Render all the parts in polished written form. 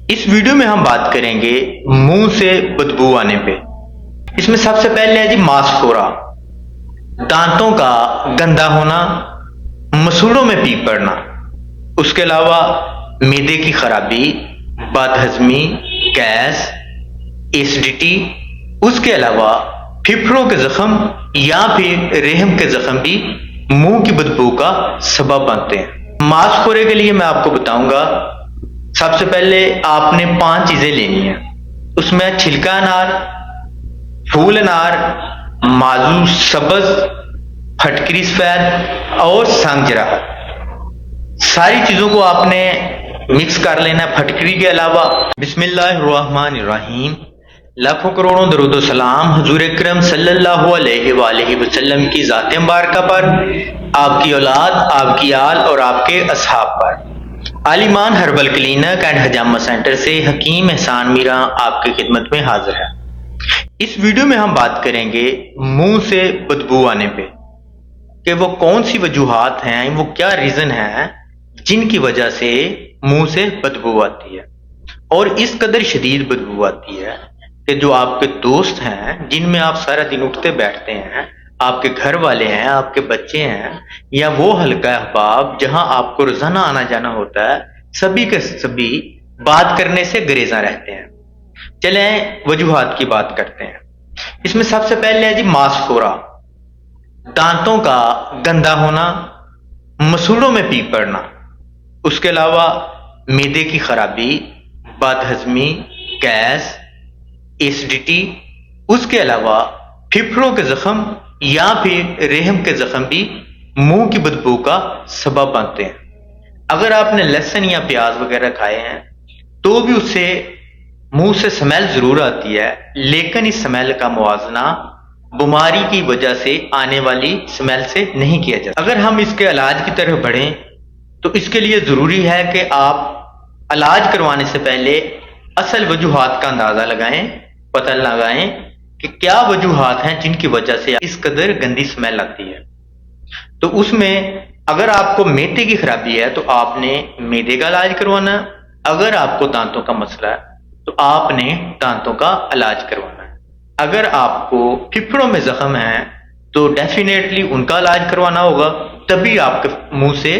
इस वीडियो में हम बात करेंगे मुंह से बदबू आने पे। इसमें सबसे पहले है जी मांसखोरा, दांतों का गंदा होना, मसूड़ों में पीप पड़ना, उसके अलावा मैदे की खराबी, बदहजमी, गैस, एसिडिटी, उसके अलावा फेफड़ों के जख्म या फिर रेहम के जख्म भी मुंह की बदबू का सबब बनते हैं। मांसखोरे के लिए मैं आपको बताऊंगा, सबसे पहले आपने 5 चीजें लेनी है। उसमें छिलका अनार, फूल अनार, माजू सब्ज, फटकरी सफेद और सांगजरा। सारी चीजों को आपने मिक्स कर लेना है। फटकरी के अलावा बिस्मिल्लाहिर्रहमानिर्रहीम, लाखों करोड़ों दरूद सलाम हुजूर अकरम सल्लल्लाहु अलैहि वसल्लम की ज़ात मुबारका पर, आपकी औलाद, आपकी आल और आपके असहाब पर। आलिमान हर्बल क्लिनिक एंड हजामा सेंटर से हकीम एहसान मीरा आपकी खिदमत में हाजिर है। इस वीडियो में हम बात करेंगे मुंह से बदबू आने पे कि वो कौन सी वजूहात हैं, वो क्या रीजन है जिनकी वजह से मुंह से बदबू आती है। और इस कदर शदीद बदबू आती है कि जो आपके दोस्त हैं, जिनमें आप सारा दिन उठते बैठते हैं, आपके घर वाले हैं, आपके बच्चे हैं, या वो हल्का अहबाब जहां आपको रोजाना आना जाना होता है, सभी के सभी बात करने से गुरेजा रहते हैं। चलें वजूहात की बात करते हैं। इसमें सबसे पहले है जी मांसखोरा, दांतों का गंदा होना, मसूड़ों में पीप पड़ना, उसके अलावा मैदे की खराबी, बदहजमी, गैस, एसिडिटी, उसके अलावा फेफड़ों के जख्म या फिर रेहम के जख्म भी मुंह की बदबू का सबब बनते हैं। अगर आपने लहसुन या प्याज वगैरह खाए हैं तो भी उससे मुंह से स्मेल जरूर आती है, लेकिन इस स्मेल का मुआवजा बीमारी की वजह से आने वाली स्मेल से नहीं किया जाता। अगर हम इसके इलाज की तरफ बढ़ें तो इसके लिए जरूरी है कि आप इलाज करवाने से पहले असल वजूहात का अंदाजा लगाएं, पता लगाएं कि क्या वजूहात हैं जिनकी वजह से इस कदर गंदी स्मेल आती है। तो उसमें अगर आपको मैदे की खराबी है तो आपने मैदे का इलाज करवाना है। अगर आपको दांतों का मसला है तो आपने दांतों का इलाज करवाना है। अगर आपको फेफड़ों में जख्म है तो डेफिनेटली उनका इलाज करवाना होगा, तभी आपके मुंह से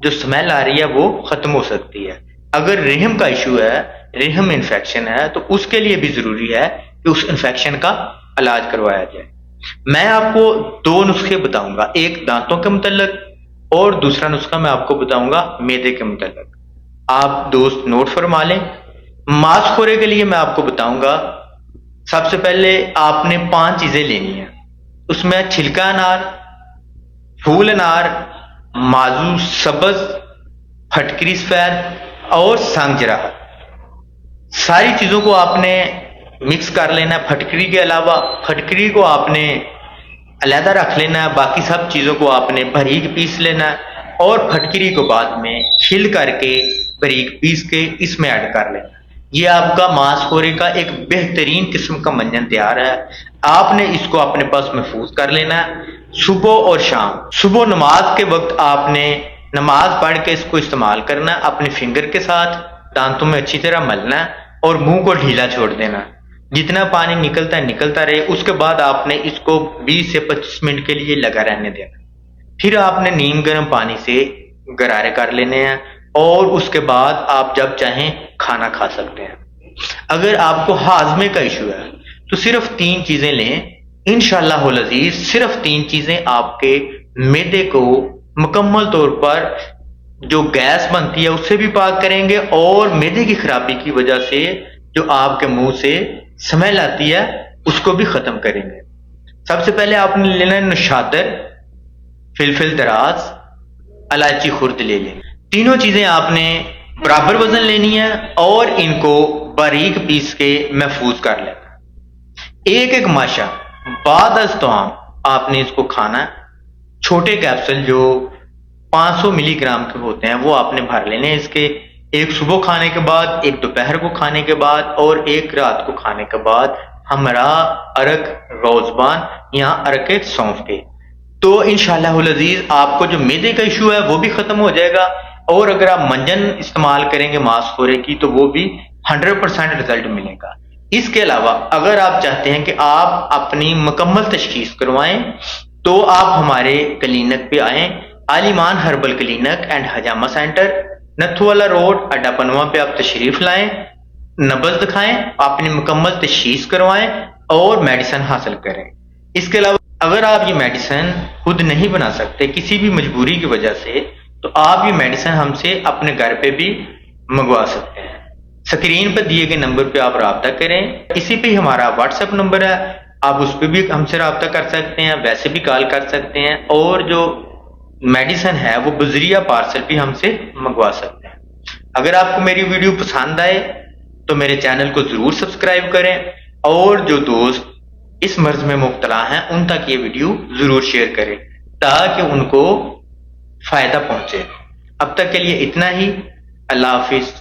जो स्मेल आ रही है वो खत्म हो सकती है। अगर रेहम का इशू है, रेहम इन्फेक्शन है, तो उसके लिए भी जरूरी है कि उस इन्फेक्शन का इलाज करवाया जाए। मैं आपको 2 नुस्खे बताऊंगा, एक दांतों के मुतल्लिक और दूसरा नुस्खा मैं आपको बताऊंगा मैदे के मुतल्लिक। आप दोस्त नोट फरमा लें। मांसखोरे के लिए मैं आपको बताऊंगा, सबसे पहले आपने 5 चीजें लेनी है। उसमें छिलका अनार, फूल अनार, माजू सब्ज, फटकरी सफेद और सांगजरा। सारी चीजों को आपने मिक्स कर लेना है। फटकरी के अलावा फटकरी को आपने अलहदा रख लेना है, बाकी सब चीजों को आपने बारीक पीस लेना है और फटकरी को बाद में छिल करके बारीक पीस के इसमें ऐड कर लेना है। ये आपका मांसखोरे का एक बेहतरीन किस्म का मंजन तैयार है। आपने इसको अपने पास महफूज कर लेना है। सुबह और शाम, सुबह नमाज के वक्त आपने नमाज पढ़ के इसको इस्तेमाल करना है। अपने फिंगर के साथ दांतों में अच्छी तरह मलना है और मुंह को ढीला छोड़ देना है। जितना पानी निकलता है निकलता रहे। उसके बाद आपने इसको 20 से 25 मिनट के लिए लगा रहने देना। फिर आपने नीम गर्म पानी से गरारे कर लेने हैं और उसके बाद आप जब चाहें खाना खा सकते हैं। अगर आपको हाजमे का इशू है तो सिर्फ 3 चीजें लें, इंशाअल्लाह अज़ीज सिर्फ 3 चीजें आपके मैदे को मुकम्मल तौर पर जो गैस बनती है उससे भी पाक करेंगे और मैदे की खराबी की वजह से जो आपके मुंह से स्मेल आती है उसको भी खत्म करेंगे। सबसे पहले आपने लेना है नौशादर, फिलफिल दराज, इलायची खुर्द ले लें। तीनों चीजें आपने बराबर वजन लेनी है और इनको बारीक पीस के महफूज कर लेना। एक एक माशा बाद अज़ तमाम आपने इसको खाना है। छोटे कैप्सूल जो 500 मिलीग्राम के होते हैं वो आपने भर लेने हैं इसके। एक सुबह खाने के बाद, एक दोपहर को खाने के बाद और एक रात को खाने के बाद हमरा अरक रोजबान या अरक सौंफ के। तो इंशाअल्लाह अज़ीज आपको जो मैदे का इशू है वो भी खत्म हो जाएगा और अगर आप मंजन इस्तेमाल करेंगे मांसखोरे की तो वो भी 100% رزلٹ ملے گا۔ اس کے علاوہ اگر آپ چاہتے ہیں کہ آپ اپنی مکمل تشخیص کروائیں تو آپ ہمارے کلینک پہ آئیں، Aal Iman herbal clinic and Hijama centre, Nathu Wala road, اڈا پنواں پہ آپ تشریف لائیں، نبض دکھائیں، اپنی مکمل تشخیص کروائیں اور میڈیسن حاصل کریں۔ اس کے علاوہ اگر آپ یہ میڈیسن خود نہیں بنا سکتے کسی بھی مجبوری کی وجہ سے، تو آپ یہ میڈیسن ہم سے اپنے گھر پہ بھی منگوا سکتے ہیں۔ اسکرین پر دیے گئے نمبر پہ آپ رابطہ کریں، اسی پہ ہمارا واٹس ایپ نمبر ہے، آپ اس پہ بھی ہم سے رابطہ کر سکتے ہیں، ویسے بھی کال کر سکتے ہیں، اور جو میڈیسن ہے وہ بذریعہ پارسل بھی ہم سے منگوا سکتے ہیں۔ اگر آپ کو میری ویڈیو پسند آئے تو میرے چینل کو ضرور سبسکرائب کریں، اور جو دوست اس مرض میں مبتلا ہیں ان تک یہ ویڈیو ضرور شیئر کریں تاکہ ان کو فائدہ پہنچے۔ اب تک کے لیے اتنا ہی، اللہ حافظ۔